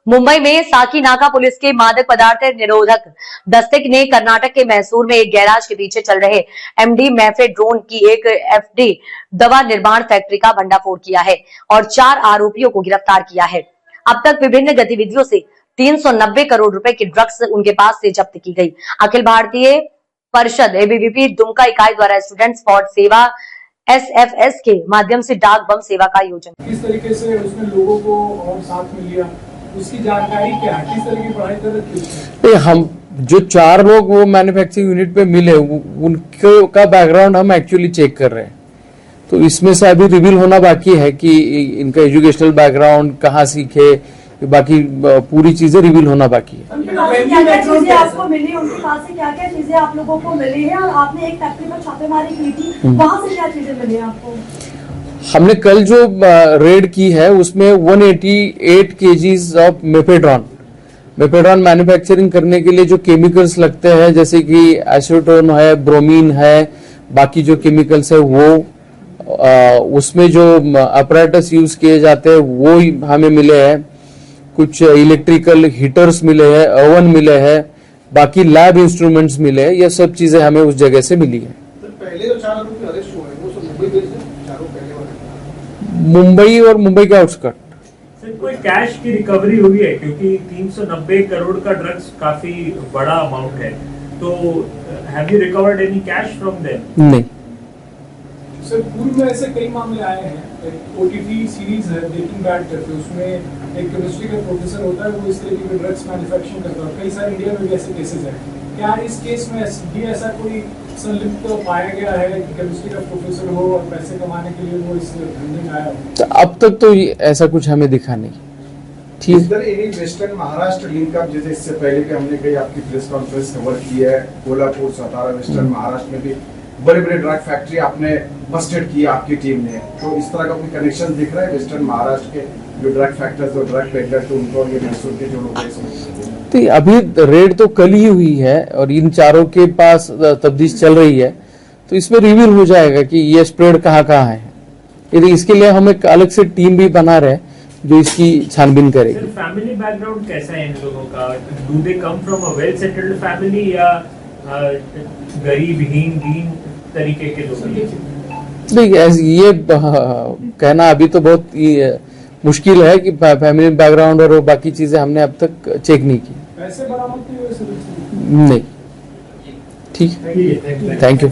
मुंबई में साकीनाका पुलिस के मादक पदार्थ निरोधक दस्ते ने कर्नाटक के मैसूर में एक गैराज के पीछे चल रहे एमडी मेफेड्रोन की एक एफडी दवा निर्माण फैक्ट्री का भंडाफोड़ किया है और 4 आरोपियों को गिरफ्तार किया है। अब तक विभिन्न गतिविधियों से 390 करोड़ रुपए की ड्रग्स उनके पास से जब्त की गई। अखिल भारतीय परिषद एबीवीपी दुमका इकाई द्वारा स्टूडेंट्स फॉर सेवा एसएफएस के माध्यम से डाक बम सेवा का आयोजन। किस तरीके से उसने लोगों को और साथ में लिया, उसकी जानकारी क्या है, किस तरह की पढ़ाई कर रही थी? हम जो 4 लोग वो मैन्युफैक्चरिंग यूनिट पे मिले उनका बैकग्राउंड हम एक्चुअली चेक कर रहे हैं, तो इसमें से अभी रिवील होना बाकी है कि इनका एजुकेशनल बैकग्राउंड कहाँ सीखे, बाकी पूरी चीजें रिवील होना बाकी है। क्या चीजें आपको मिली, उनके पास से क्या-क्या चीजें आप लोगों को मिली है और आपने एक फैक्ट्री पर छापेमारी की थी, वहाँ से क्या चीजें मिली आपको? हमने कल जो रेड की है उसमें 188 केजीज ऑफ मेफेड्रॉन मैन्युफैक्चरिंग करने के लिए जो केमिकल्स लगते हैं, जैसे कि एसीटोन है, ब्रोमीन है, बाकी जो केमिकल्स है वो उसमें जो अपरेटस यूज किए जाते हैं वो हमें मिले हैं। कुछ इलेक्ट्रिकल हीटर्स मिले हैं, ओवन मिले हैं, बाकी लैब इंस्ट्रूमेंट्स मिले हैं। ये सब चीजें हमें उस जगह से मिली है। पहले जो 4 आरोपी अरेस्ट हुए वो सब मुंबई बेस्ड हैं, चारों पहले वाले मुंबई और मुंबई के आउटस्कर्ट। सर कोई कैश की रिकवरी हुई है, क्योंकि 390 करोड़ का ड्रग्स काफी बड़ा अमाउंट है, तो have you recovered any cash from them? नहीं सर, पूर्व में ऐसे कई मामले आए हैं। ओटीटी सीरीज है ब्रेकिंग बैड करके, उसमें एक केमिस्ट्री का प्रोफेसर होता है, वो इस तरीके के ड्रग्स मैन्युफैक्चरिंग करता है। कई सारे इंडिया में भी ऐसे केसेस हैं। क्या इस केस में भी ऐसा कोई संलिप्त पाया गया है कि केमिस्ट्री का प्रोफेसर हो और पैसे कमाने के लिए वो इस धंधे में आया हो? तो अब तक तो ऐसा कुछ हमें दिखा नहीं। ठीक है। वेस्टर्न महाराष्ट्र लिंक अप, जैसे इससे पहले भी हमने कई आपकी प्रेस कॉन्फ्रेंस कवर की है, कोल्हापुर, सातारा, वेस्टर्न महाराष्ट्र में भी बड़े बड़े ड्रग फैक्ट्री आपने बस्टेड की आपकी टीम ने, तो इस तरह का कोई कनेक्शन दिख रहा है वेस्टर्न महाराष्ट्र के जो ड्रग फैक्टर्स और ड्रग पेडलर तो उनको और ये मैसूर के जो लोग हैं? तो अभी रेड तो कल ही हुई है और इन चारों के पास तफ्तीश चल रही है, तो इसमें रिवील हो जाएगा कि ये स्प्रेड कहाँ कहाँ है। यदि इसके लिए हम एक अलग से टीम भी बना रहे जो इसकी छानबीन करेगी। फैमिली बैकग्राउंड कैसा है इन लोगों का? Do they come from a well settled family या गरीब हीन दीन तरीके के लोग? नहीं, ये कहना अभी तो बहुत मुश्किल है कि फैमिली बैकग्राउंड और बाकी चीजें हमने अब तक चेक नहीं की। पैसे बरामद नहीं। ठीक, थैंक यू।